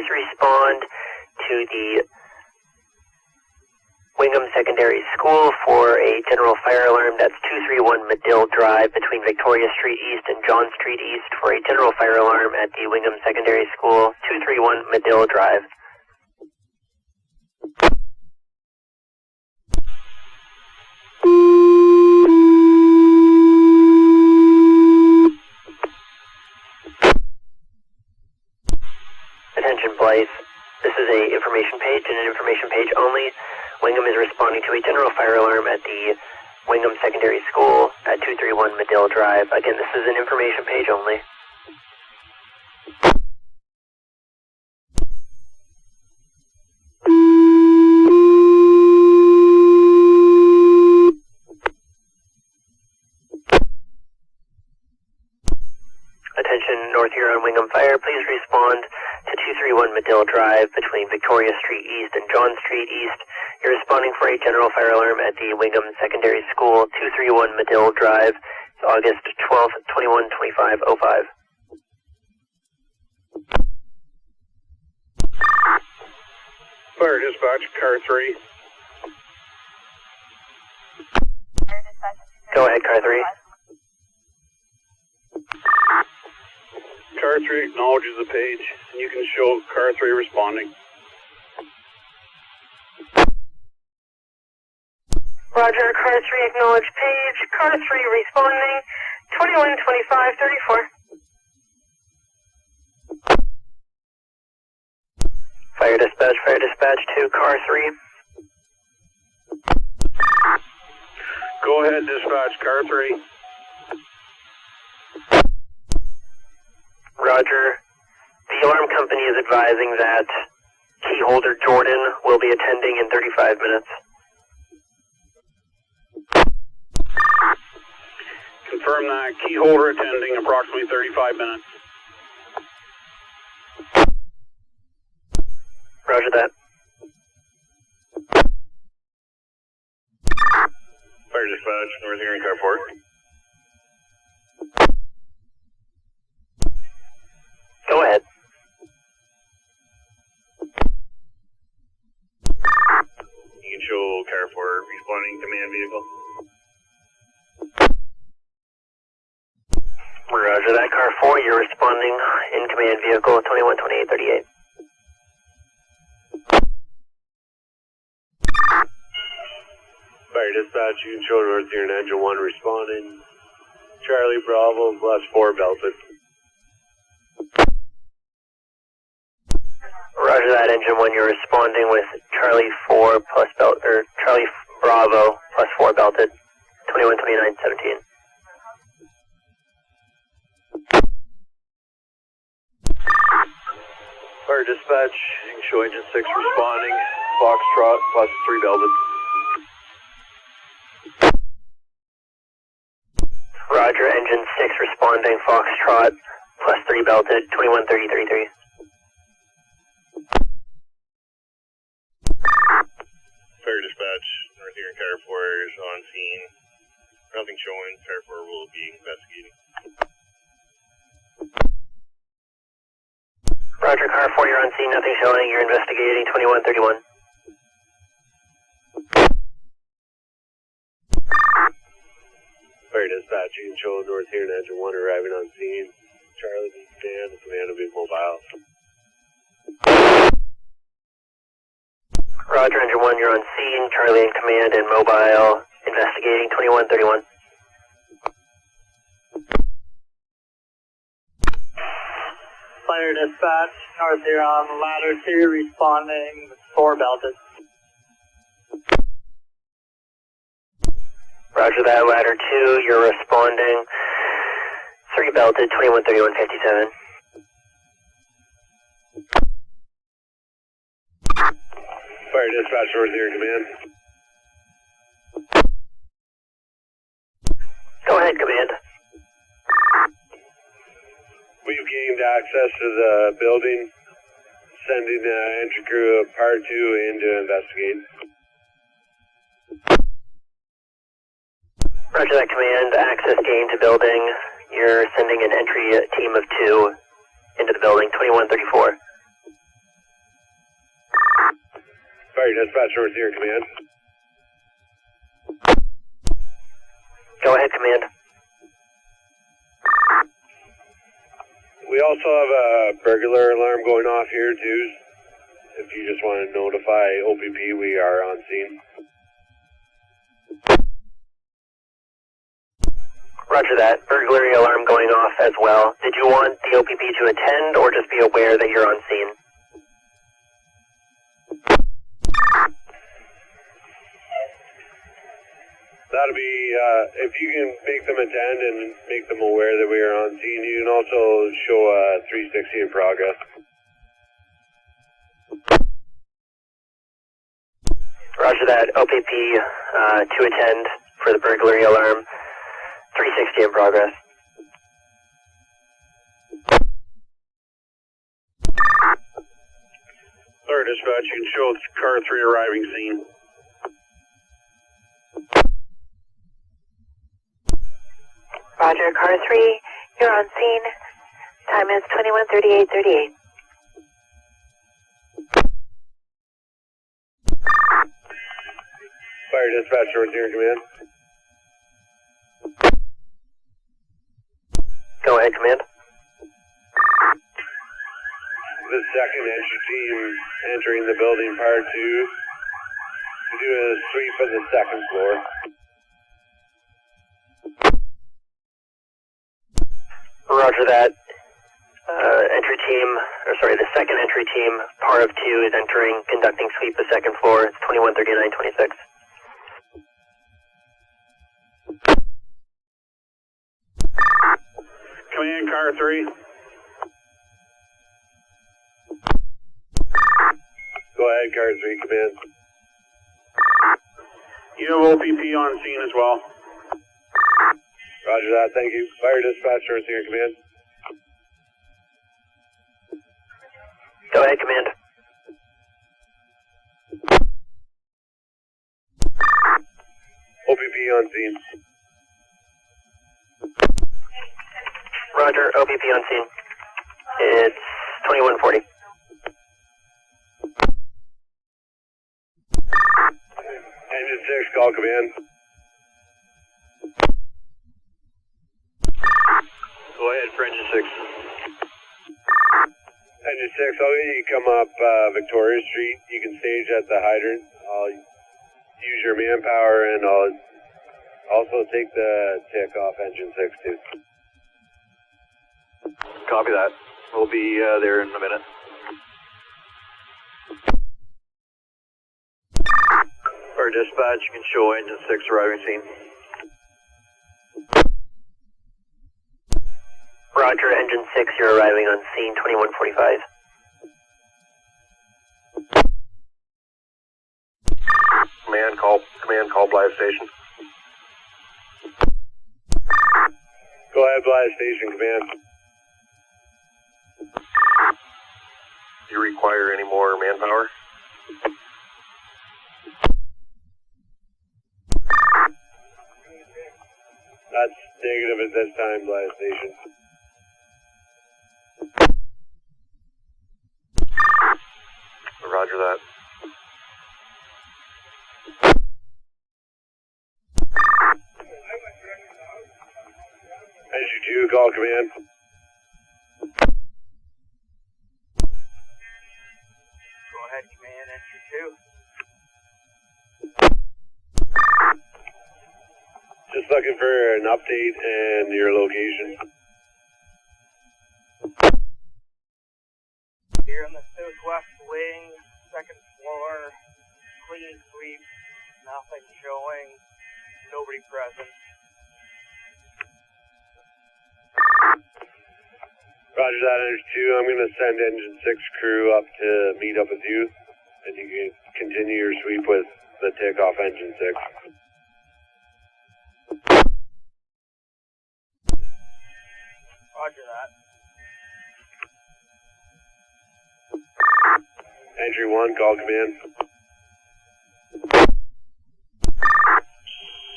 please respond to the Wingham Secondary School for a general fire alarm. That's 231 Medill Drive between Victoria Street East and John Street East for a general fire alarm at the Wingham Secondary School, 231 Medill Drive. Attention Blyth, this is a information page and an information page only. Wingham is responding to a general fire alarm at the Wingham Secondary School at 231 Medill Drive. Again, this is an information page only. Attention North Huron Wingham Fire, please respond to 231 Medill Drive between Victoria Street East and John Street East. You're responding for a general fire alarm at the Wingham Secondary School, 231 Medill Drive. It's August 12th, 21:25:05. Fire dispatch, car 3. Go ahead, car 3. Car 3 acknowledges the page, and you can show car 3 responding. Roger, car 3 acknowledge page, car 3 responding, 21:25:34. Fire dispatch to car 3. Go ahead, dispatch, car 3. Roger. The alarm company is advising that key holder Jordan will be attending in 35 minutes. Confirm that key holder attending approximately 35 minutes. Roger that. Fire dispatch, North Huron car 4. Go ahead. You can show car 4 responding command vehicle. Roger that, car 4, you're responding in command vehicle 21:28:38. Fire dispatch, you can show North Huron engine 1 responding. Charlie Bravo +4 belted. Roger that, engine 1, you're responding with Charlie 4 plus belt, or Charlie Bravo +4 belted, 21:29:17. Fire dispatch, you can show engine 6 responding. Foxtrot +3 belted. Roger, engine 6 responding, Foxtrot +3 belted, 21:30:33. Fire dispatch, North Huron car 4 is on scene. Nothing showing, car 4 will be investigating. Roger, car 4, you're on scene, nothing showing, you're investigating, 21:31. Fire dispatch, you can show North Huron engine 1 arriving on scene. Charlie can stand, the command will be mobile. Roger, engine 1, you're on scene, Charlie in command and mobile, investigating, 21:31. Fire dispatch, North Huron, ladder 2 responding, 4 belted. Roger that, ladder 2, you're responding, 3 belted, 21:31:57. Fire dispatch, North Huron command. Go ahead, command. We've gained access to the building, sending entry crew of Part 2 in to investigate. Roger that, command. Access gained to building. You're sending an entry team of 2 into the building, 21:34. Fire dispatch North Huron Command. Go ahead, Command. We also have a burglar alarm going off here too. If you just want to notify OPP, we are on scene. Roger that. Burglary alarm going off as well. Did you want the OPP to attend or just be aware that you're on scene? That'll be, if you can make them attend and make them aware that we are on scene, you can also show a 360 in progress. Roger that. OPP to attend for the burglary alarm. 360 in progress. Third dispatch, you can show car 3 arriving scene. Roger, car 3, you're on scene. Time is 21:38:38. Fire dispatch North Huron Command. Go ahead, Command. The second entry team entering the building prior to do a sweep of the second floor. Roger that. The second entry team, par of 2, is entering, conducting sweep the second floor. It's 21:39:26. Command, car 3. Go ahead, car 3, command. You have OPP on scene as well. Roger that, thank you. Fire dispatch North Huron Command. Go ahead, Command. OPP on scene. Roger, OPP on scene. It's 21:40. Engine 6, call command. Go ahead for engine 6. Engine 6, I'll get you come up Victoria Street. You can stage at the hydrant. I'll use your manpower and I'll also take the tick off engine 6 too. Copy that. We'll be there in a minute. For dispatch, you can show engine 6 arriving scene. Roger, engine 6, you're arriving on scene, 21:45. Command, call Blyth Station. Go ahead, Blyth Station, command. Do you require any more manpower? That's negative at this time, Blyth Station. Roger that. Entry 2, call command. Go ahead, command, entry 2. Just looking for an update and your location. Here on the southwest wing, second floor, clean sweep, nothing showing, nobody present. Roger that, Entry 2. I'm going to send Engine 6 crew up to meet up with you, and you can continue your sweep with the takeoff Engine 6. Roger that. Entry 1, call command.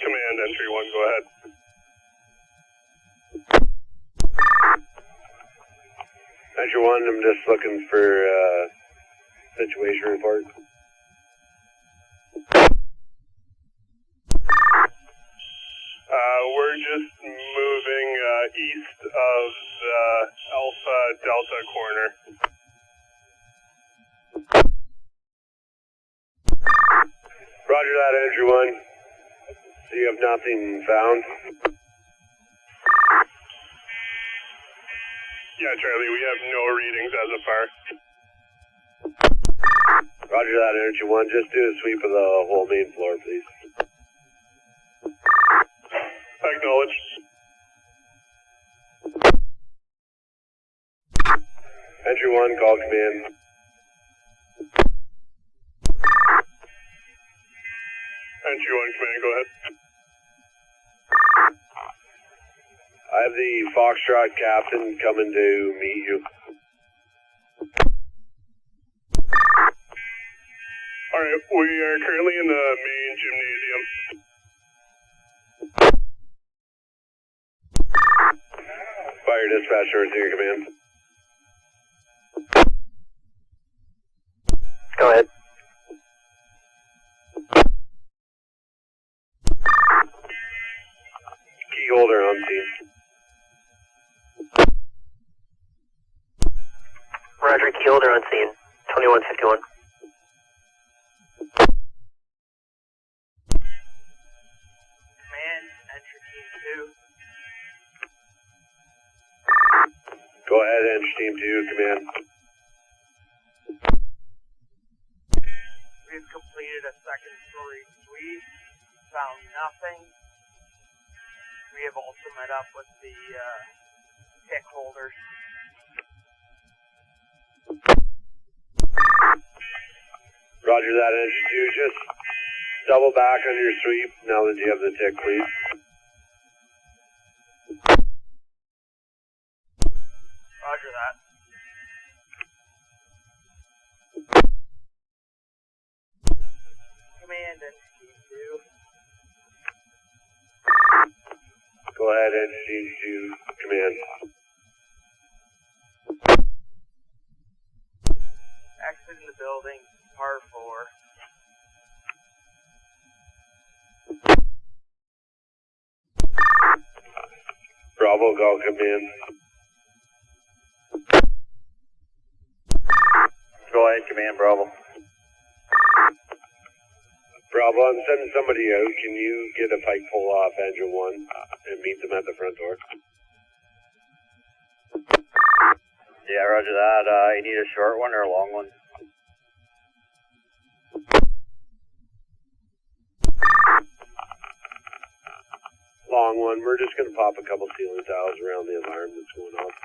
Command, Entry 1, go ahead. Entry 1, I'm just looking for situation report. Entry 1. So you have nothing found? Yeah, Charlie, we have no readings as of far. Roger that, Energy 1. Just do a sweep of the whole main floor, please. Acknowledge. Entry 1, call command. Entry 1, command, go ahead. I have the Foxtrot captain coming to meet you. Alright, we are currently in the main gymnasium. Fire dispatch, north to your command. Go ahead. Key holder on scene. Roger, key holder on scene. 2151. Command, entry team 2. Go ahead, Entry Team 2, command. We've completed a second story sweep, found nothing. We have also met up with the pick holders. Roger that, Entry 2. Just double back on your sweep now that you have the tick, please. Roger that. Command, entry team 2. Go ahead, Entry Team 2, command. Exiting the building, par 4. Bravo, call command. Go ahead, command, Bravo. Bravo, I'm sending somebody out. Can you get a pike pull off engine 1 and meet them at the front door? Yeah, roger that. You need a short one or a long one? Long one. We're just going to pop a couple ceiling tiles around the alarm that's going off.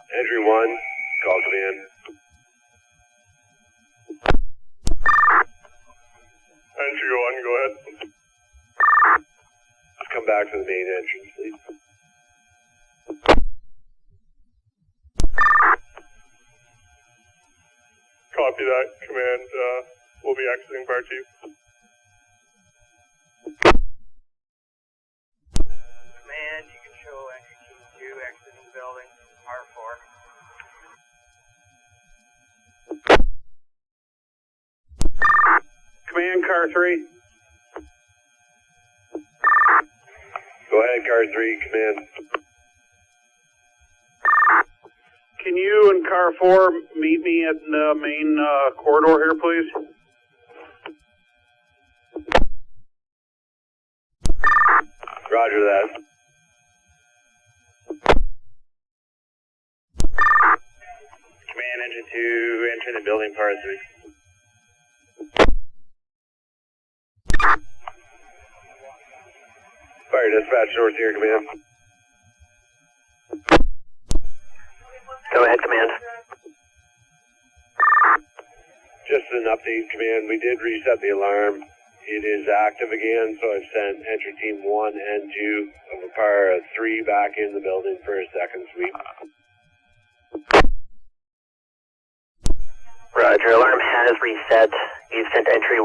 Entry 1, call command. Entry 1, go ahead. Just come back to the main entrance, please. Copy that, command. We'll be exiting bar 2. Command, you can show entry team 2 exiting the building, par 4. Command, car 3. Go ahead, car 3, command. Can you and car 4 meet me at the main corridor here, please? Roger that. Command, engine 2, entering the building, par 3. Fire dispatch, north here, command. Go ahead, command. Just an update, command. We did reset the alarm. It is active again, so I've sent entry team 1 and 2 of a par 3 back in the building for a second sweep. Roger, alarm has reset. You've sent entry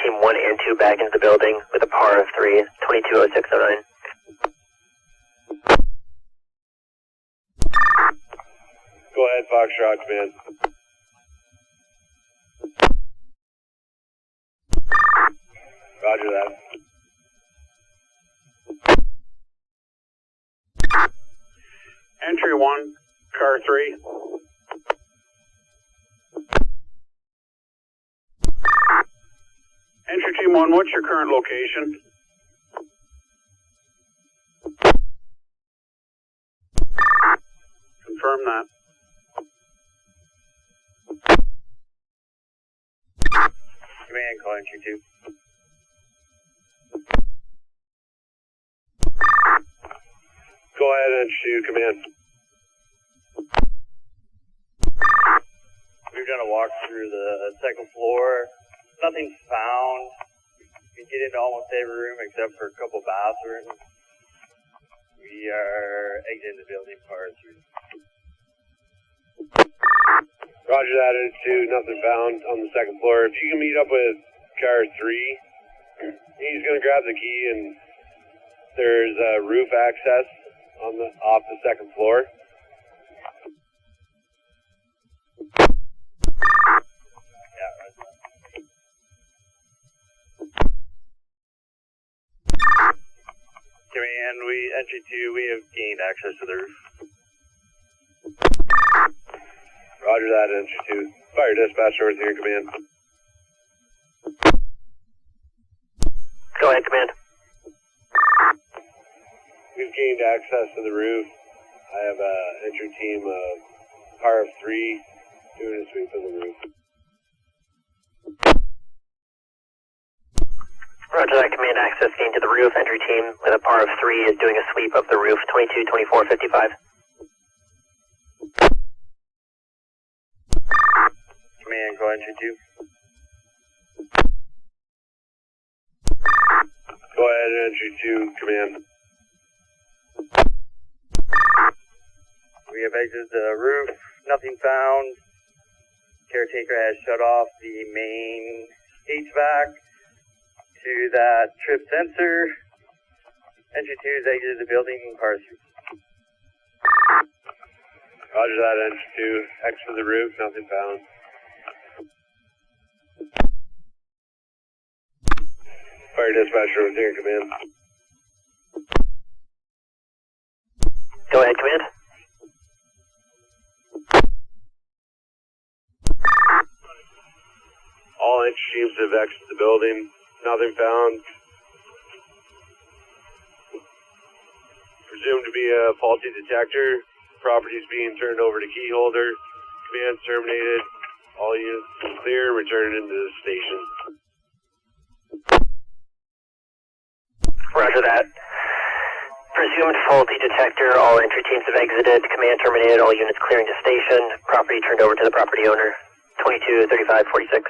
team 1 and 2 back into the building with a par of 3, 220609. Go ahead, Foxtrot, command. Roger that. Entry 1, car 3. Team 1, what's your current location? Confirm that. Command, call entry 2. Go ahead, entry 2, command. We've done a walk through the second floor. Nothing's found. We get into almost every room except for a couple bathrooms. We are exiting the building part 3. Roger that, entry 2, nothing found on the second floor. If you can meet up with car 3, he's going to grab the key and there's roof access on off the second floor. Yeah, right. Command, entry 2, we have gained access to the roof. Roger that, entry 2. Fire dispatch north here, command. Go ahead, command. We've gained access to the roof. I have a entry team of par of 3 doing a sweep of the roof. Roger that, command. Access gained to the roof. Entry team with a par of 3 is doing a sweep of the roof. 22, 24, 55. Command, call entry 2. Go ahead, entry 2, command. We have exited the roof. Nothing found. Caretaker has shut off the main HVAC to that trip sensor. Entry 2 has exited the building in par 3. Roger that, entry 2. Exit the roof, nothing found. Fire dispatch north here, command. Go ahead, command. All entry teams have exited the building. Nothing found. Presumed to be a faulty detector. Property's being turned over to key holder. Command terminated. All units clear. Return into the station. Roger that. Presumed faulty detector. All entry teams have exited. Command terminated. All units clearing to station. Property turned over to the property owner. 22, 35, 46.